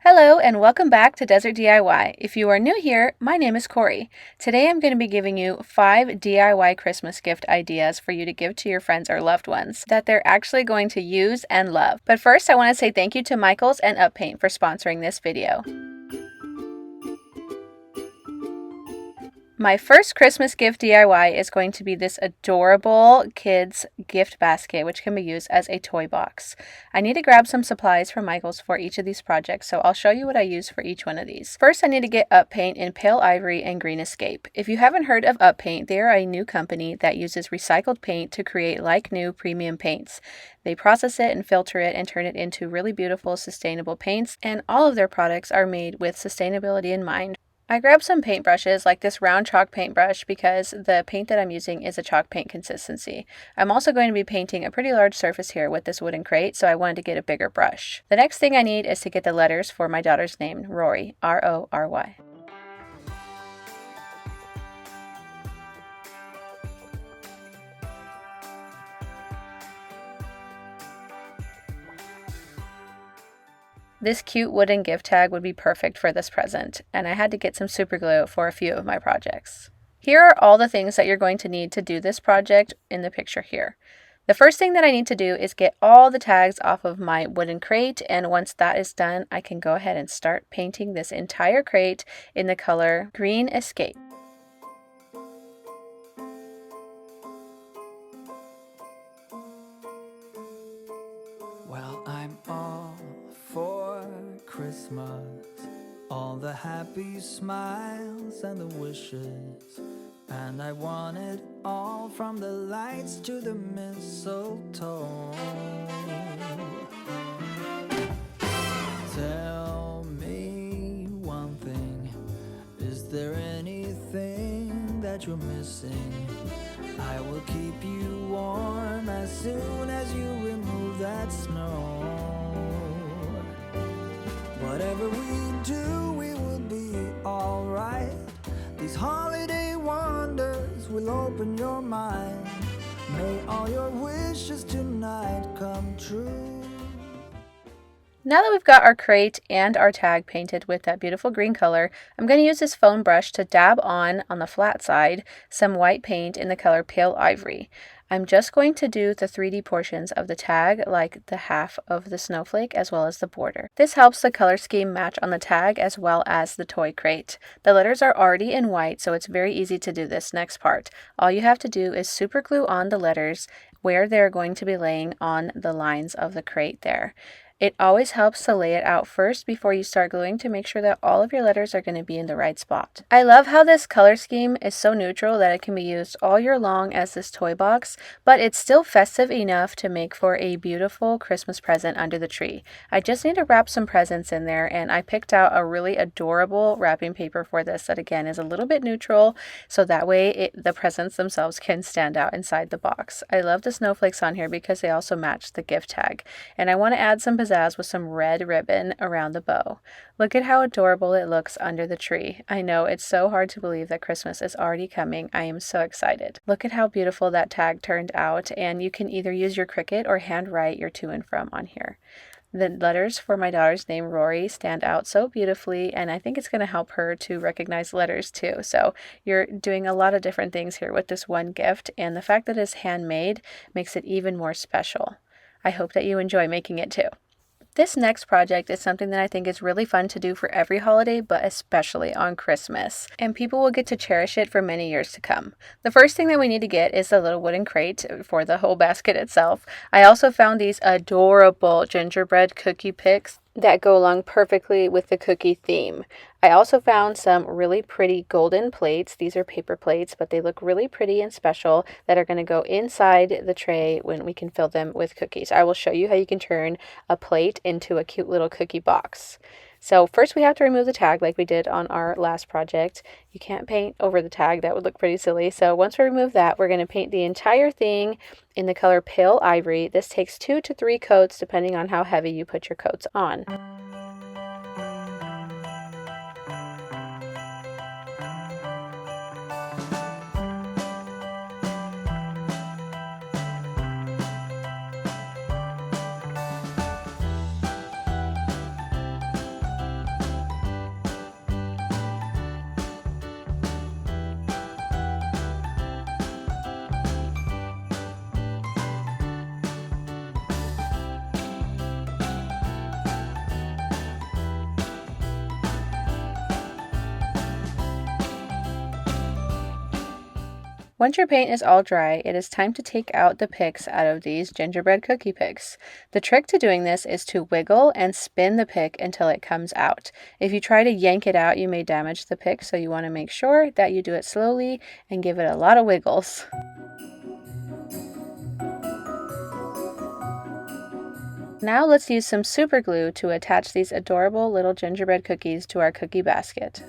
Hello and welcome back to Desert DIY. If you are new here, my name is Corey. Today I'm going to be giving you 5 DIY Christmas gift ideas for you to give to your friends or loved ones that they're actually going to use and love. But first I want to say thank you to Michaels and UpPaint for sponsoring this video. My first Christmas gift DIY is going to be this adorable kids gift basket, which can be used as a toy box. I need to grab some supplies from Michaels for each of these projects, so I'll show you what I use for each one of these. First, I need to get UpPaint in Pale Ivory and Green Escape. If you haven't heard of UpPaint, they are a new company that uses recycled paint to create like-new premium paints. They process it and filter it and turn it into really beautiful, sustainable paints, and all of their products are made with sustainability in mind. I grabbed some paintbrushes like this round chalk paintbrush because the paint that I'm using is a chalk paint consistency. I'm also going to be painting a pretty large surface here with this wooden crate, so I wanted to get a bigger brush. The next thing I need is to get the letters for my daughter's name, Rory, R-O-R-Y. This cute wooden gift tag would be perfect for this present, and I had to get some super glue for a few of my projects. Here are all the things that you're going to need to do this project in the picture here. The first thing that I need to do is get all the tags off of my wooden crate, and once that is done, I can go ahead and start painting this entire crate in the color Green Escape. Well, I'm all for Christmas, all the happy smiles and the wishes, and I want it all from the lights to the mistletoe. Tell me one thing, is there anything that you're missing? I will keep you warm as soon as you remove that snow. Whatever we do, we will be alright. These holiday wonders will open your mind. May all your wishes tonight come true. Now that we've got our crate and our tag painted with that beautiful green color, I'm going to use this foam brush to dab on the flat side, some white paint in the color Pale Ivory. I'm just going to do the 3D portions of the tag, like the half of the snowflake as well as the border. This helps the color scheme match on the tag as well as the toy crate. The letters are already in white, so it's very easy to do this next part. All you have to do is super glue on the letters where they're going to be laying on the lines of the crate there. It always helps to lay it out first before you start gluing to make sure that all of your letters are going to be in the right spot. I love how this color scheme is so neutral that it can be used all year long as this toy box, but it's still festive enough to make for a beautiful Christmas present under the tree. I just need to wrap some presents in there, and I picked out a really adorable wrapping paper for this that again is a little bit neutral, so that way the presents themselves can stand out inside the box. I love the snowflakes on here because they also match the gift tag, and I want to add some pizzazz with some red ribbon around the bow. Look at how adorable it looks under the tree. I know it's so hard to believe that Christmas is already coming. I am so excited. Look at how beautiful that tag turned out, and you can either use your Cricut or hand write your to and from on here. The letters for my daughter's name, Rory, stand out so beautifully, and I think it's going to help her to recognize letters too. So you're doing a lot of different things here with this one gift, and the fact that it's handmade makes it even more special. I hope that you enjoy making it too. This next project is something that I think is really fun to do for every holiday, but especially on Christmas, and people will get to cherish it for many years to come. The first thing that we need to get is the little wooden crate for the whole basket itself. I also found these adorable gingerbread cookie picks that go along perfectly with the cookie theme. I also found some really pretty golden plates. These are paper plates, but they look really pretty and special that are going to go inside the tray when we can fill them with cookies. I will show you how you can turn a plate into a cute little cookie box. So first we have to remove the tag like we did on our last project. You can't paint over the tag, that would look pretty silly. So once we remove that, we're going to paint the entire thing in the color Pale Ivory. This takes 2 to 3 coats depending on how heavy you put your coats on. Once your paint is all dry, it is time to take out the picks out of these gingerbread cookie picks. The trick to doing this is to wiggle and spin the pick until it comes out. If you try to yank it out, you may damage the pick, so you want to make sure that you do it slowly and give it a lot of wiggles. Now let's use some super glue to attach these adorable little gingerbread cookies to our cookie basket.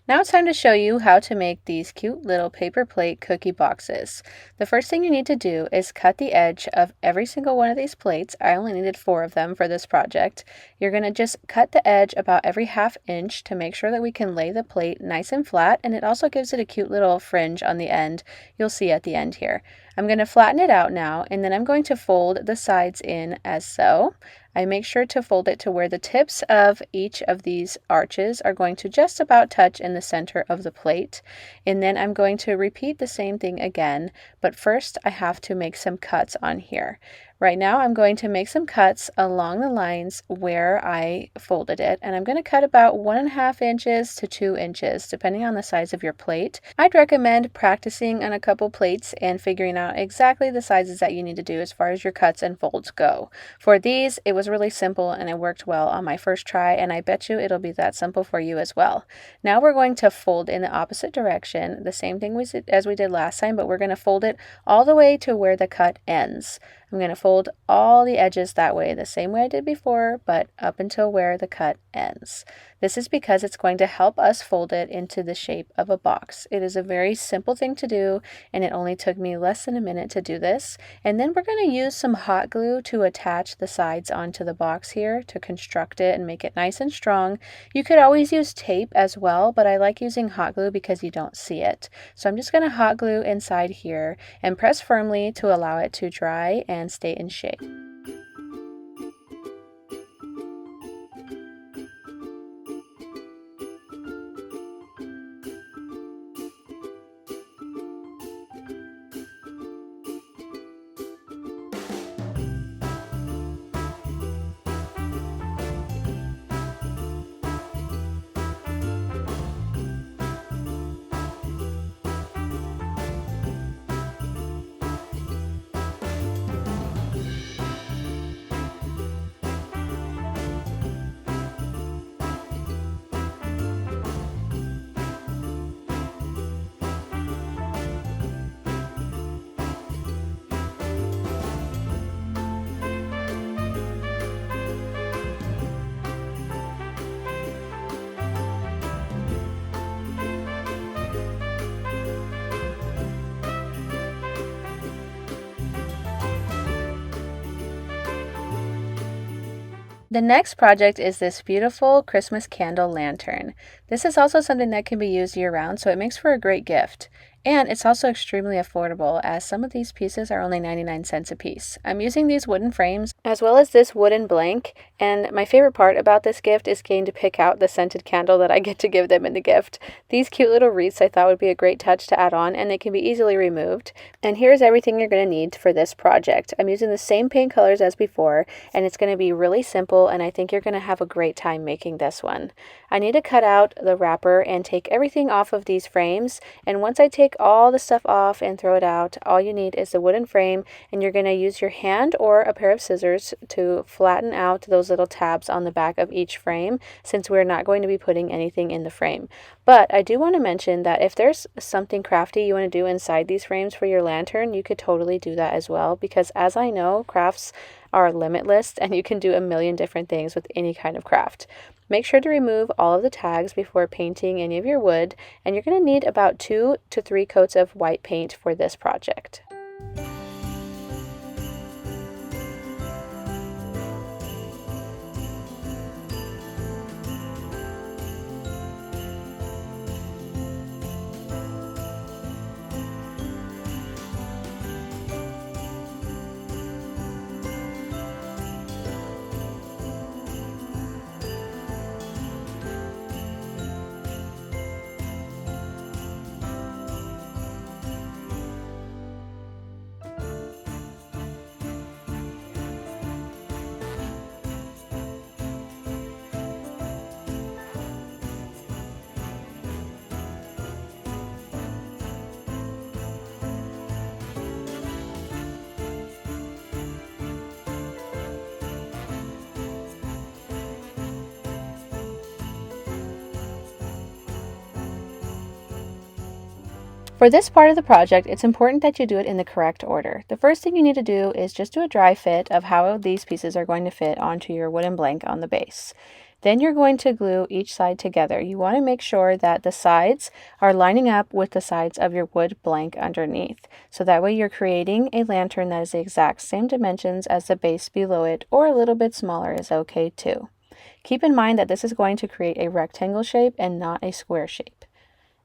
Now it's time to show you how to make these cute little paper plate cookie boxes. The first thing you need to do is cut the edge of every single one of these plates. I only needed 4 of them for this project. You're going to just cut the edge about every 1/2 inch to make sure that we can lay the plate nice and flat, and it also gives it a cute little fringe on the end. You'll see at the end here. I'm going to flatten it out now, and then I'm going to fold the sides in as so. I make sure to fold it to where the tips of each of these arches are going to just about touch in the center of the plate. And then I'm going to repeat the same thing again, but first I have to make some cuts on here. Right now I'm going to make some cuts along the lines where I folded it, and I'm going to cut about 1.5 inches to 2 inches depending on the size of your plate. I'd recommend practicing on a couple plates and figuring out exactly the sizes that you need to do as far as your cuts and folds go. For these, it was really simple and it worked well on my first try, and I bet you it'll be that simple for you as well. Now we're going to fold in the opposite direction, the same thing as we did last time, but we're going to fold it all the way to where the cut ends. I'm going to fold all the edges that way, the same way I did before, but up until where the cut ends. This is because it's going to help us fold it into the shape of a box. It is a very simple thing to do, and it only took me less than a minute to do this. And then we're going to use some hot glue to attach the sides onto the box here to construct it and make it nice and strong. You could always use tape as well, but I like using hot glue because you don't see it. So I'm just going to hot glue inside here and press firmly to allow it to dry and stay in shape. The next project is this beautiful Christmas candle lantern. This is also something that can be used year-round, so it makes for a great gift. And it's also extremely affordable, as some of these pieces are only 99 cents a piece. I'm using these wooden frames as well as this wooden blank, and my favorite part about this gift is getting to pick out the scented candle that I get to give them in the gift. These cute little wreaths I thought would be a great touch to add on, and they can be easily removed. And here's everything you're going to need for this project. I'm using the same paint colors as before, and it's going to be really simple, and I think you're going to have a great time making this one. I need to cut out the wrapper and take everything off of these frames, and once I take all the stuff off and throw it out, all you need is the wooden frame, and you're going to use your hand or a pair of scissors to flatten out those little tabs on the back of each frame, since we're not going to be putting anything in the frame. But I do want to mention that if there's something crafty you want to do inside these frames for your lantern, you could totally do that as well, because as I know, crafts are limitless and you can do a million different things with any kind of craft. Make sure to remove all of the tags before painting any of your wood, and you're going to need about 2 to 3 coats of white paint for this project. For this part of the project, it's important that you do it in the correct order. The first thing you need to do is just do a dry fit of how these pieces are going to fit onto your wooden blank on the base. Then you're going to glue each side together. You want to make sure that the sides are lining up with the sides of your wood blank underneath. So that way you're creating a lantern that is the exact same dimensions as the base below it, or a little bit smaller is okay too. Keep in mind that this is going to create a rectangle shape and not a square shape.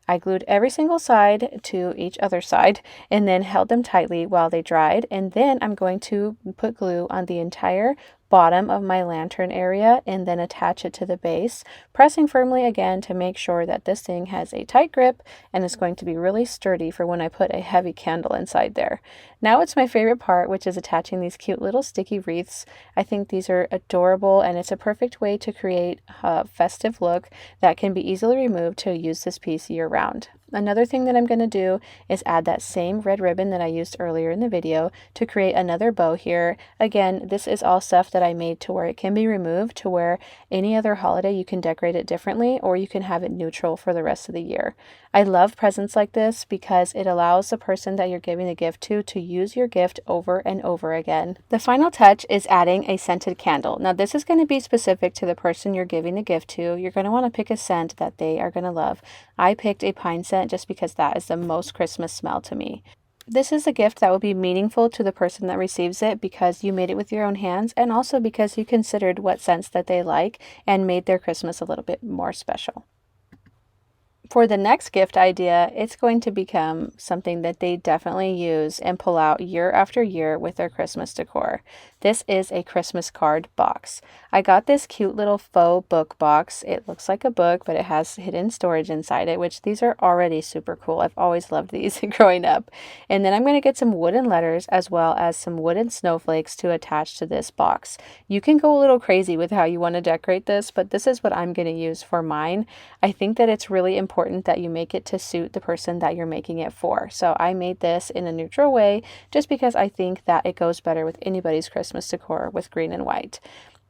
I glued every single side to each other side and then held them tightly while they dried, and then I'm going to put glue on the entire bottom of my lantern area and then attach it to the base, pressing firmly again to make sure that this thing has a tight grip and is going to be really sturdy for when I put a heavy candle inside there. Now it's my favorite part, which is attaching these cute little sticky wreaths. I think these are adorable, and it's a perfect way to create a festive look that can be easily removed to use this piece year round. Another thing that I'm going to do is add that same red ribbon that I used earlier in the video to create another bow here. Again, this is all stuff that I made to where it can be removed, to where any other holiday you can decorate it differently, or you can have it neutral for the rest of the year. I love presents like this because it allows the person that you're giving the gift to use your gift over and over again. The final touch is adding a scented candle. Now this is going to be specific to the person you're giving the gift to. You're going to want to pick a scent that they are going to love. I picked a pine scent just because that is the most Christmas smell to me. This is a gift that will be meaningful to the person that receives it because you made it with your own hands, and also because you considered what scents that they like and made their Christmas a little bit more special. For the next gift idea, it's going to become something that they definitely use and pull out year after year with their Christmas decor. This is a Christmas card box. I got this cute little faux book box. It looks like a book, but it has hidden storage inside it, which these are already super cool. I've always loved these growing up. And then I'm going to get some wooden letters as well as some wooden snowflakes to attach to this box. You can go a little crazy with how you want to decorate this, but this is what I'm going to use for mine. I think that it's really important that you make it to suit the person that you're making it for. So I made this in a neutral way just because I think that it goes better with anybody's Christmas decor with green and white.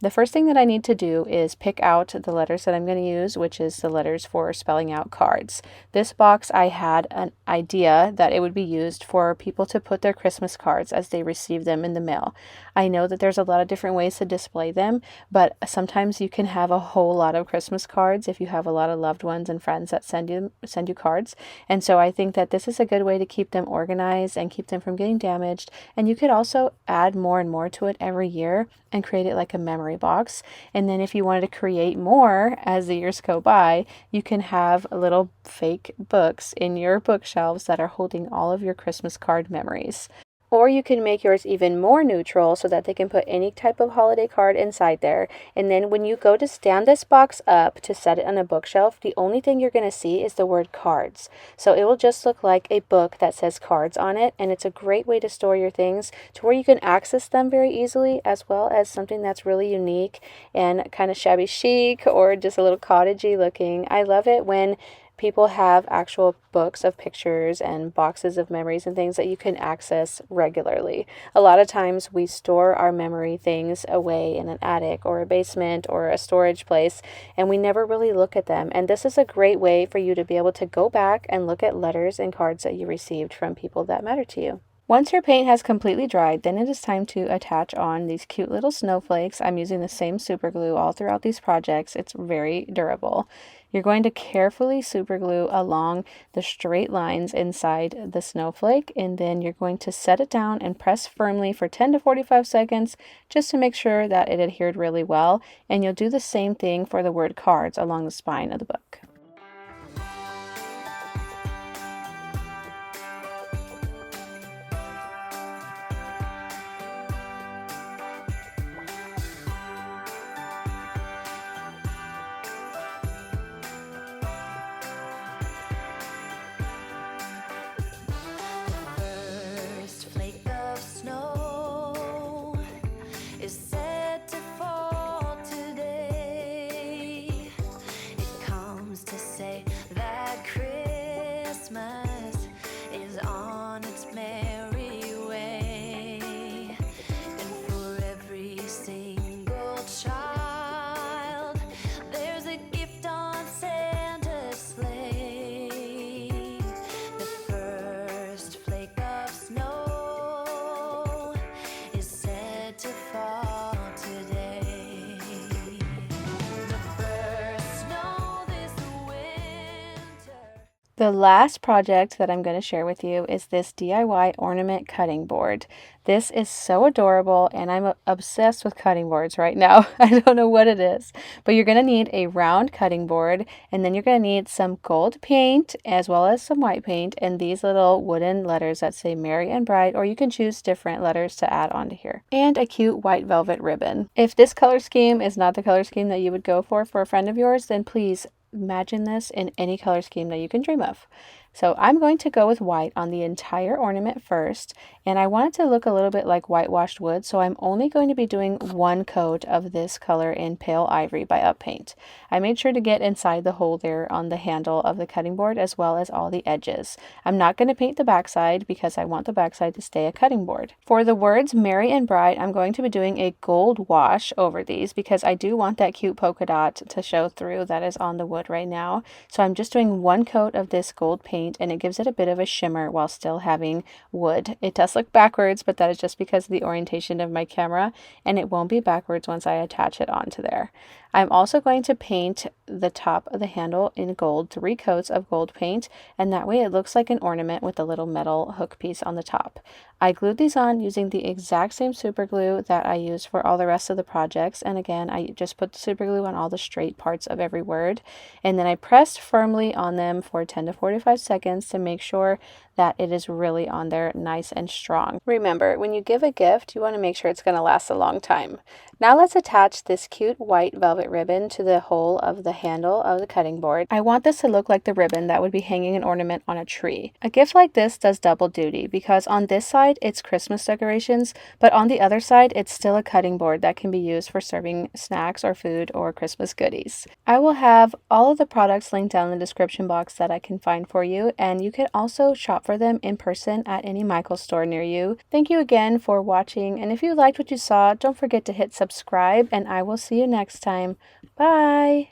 The first thing that I need to do is pick out the letters that I'm going to use, which is the letters for spelling out cards. This box, I had an idea that it would be used for people to put their Christmas cards as they receive them in the mail. I know that there's a lot of different ways to display them, but sometimes you can have a whole lot of Christmas cards if you have a lot of loved ones and friends that send you cards. And so I think that this is a good way to keep them organized and keep them from getting damaged. And you could also add more and more to it every year and create it like a memory box. And then if you wanted to create more as the years go by, you can have little fake books in your bookshelves that are holding all of your Christmas card memories. Or you can make yours even more neutral so that they can put any type of holiday card inside there. And then when you go to stand this box up to set it on a bookshelf, the only thing you're going to see is the word cards. So it will just look like a book that says cards on it. And it's a great way to store your things to where you can access them very easily, as well as something that's really unique and kind of shabby chic or just a little cottagey looking. I love it when people have actual books of pictures and boxes of memories and things that you can access regularly. A lot of times we store our memory things away in an attic or a basement or a storage place, and we never really look at them. And this is a great way for you to be able to go back and look at letters and cards that you received from people that matter to you. Once your paint has completely dried, then it is time to attach on these cute little snowflakes. I'm using the same super glue all throughout these projects. It's very durable. You're going to carefully super glue along the straight lines inside the snowflake, and then you're going to set it down and press firmly for 10 to 45 seconds just to make sure that it adhered really well. And you'll do the same thing for the word cards along the spine of the book. The last project that I'm going to share with you is this DIY ornament cutting board. This is so adorable and I'm obsessed with cutting boards right now. I don't know what it is, but you're going to need a round cutting board and then you're going to need some gold paint as well as some white paint and these little wooden letters that say Merry and Bright, or you can choose different letters to add onto here, and a cute white velvet ribbon. If this color scheme is not the color scheme that you would go for a friend of yours, then please imagine this in any color scheme that you can dream of. So I'm going to go with white on the entire ornament first, and I want it to look a little bit like whitewashed wood, so I'm only going to be doing one coat of this color in Pale Ivory by Up Paint. I made sure to get inside the hole there on the handle of the cutting board as well as all the edges. I'm not going to paint the backside because I want the backside to stay a cutting board. For the words Merry and Bright, I'm going to be doing a gold wash over these because I do want that cute polka dot to show through that is on the wood right now. So I'm just doing one coat of this gold paint and it gives it a bit of a shimmer while still having wood. It does look backwards, but that is just because of the orientation of my camera, and it won't be backwards once I attach it onto there. I'm also going to paint the top of the handle in gold, 3 coats of gold paint, and that way it looks like an ornament with a little metal hook piece on the top. I glued these on using the exact same super glue that I used for all the rest of the projects, and again I just put the super glue on all the straight parts of every word, and then I pressed firmly on them for 10 to 45 seconds to make sure that it is really on there nice and strong. Remember, when you give a gift, you want to make sure it's going to last a long time. Now let's attach this cute white velvet ribbon to the hole of the handle of the cutting board. I want this to look like the ribbon that would be hanging an ornament on a tree. A gift like this does double duty because on this side it's Christmas decorations, but on the other side it's still a cutting board that can be used for serving snacks or food or Christmas goodies. I will have all of the products linked down in the description box that I can find for you, and you can also shop for them in person at any Michaels store near you. Thank you again for watching, and if you liked what you saw, don't forget to hit subscribe, and I will see you next time. Bye!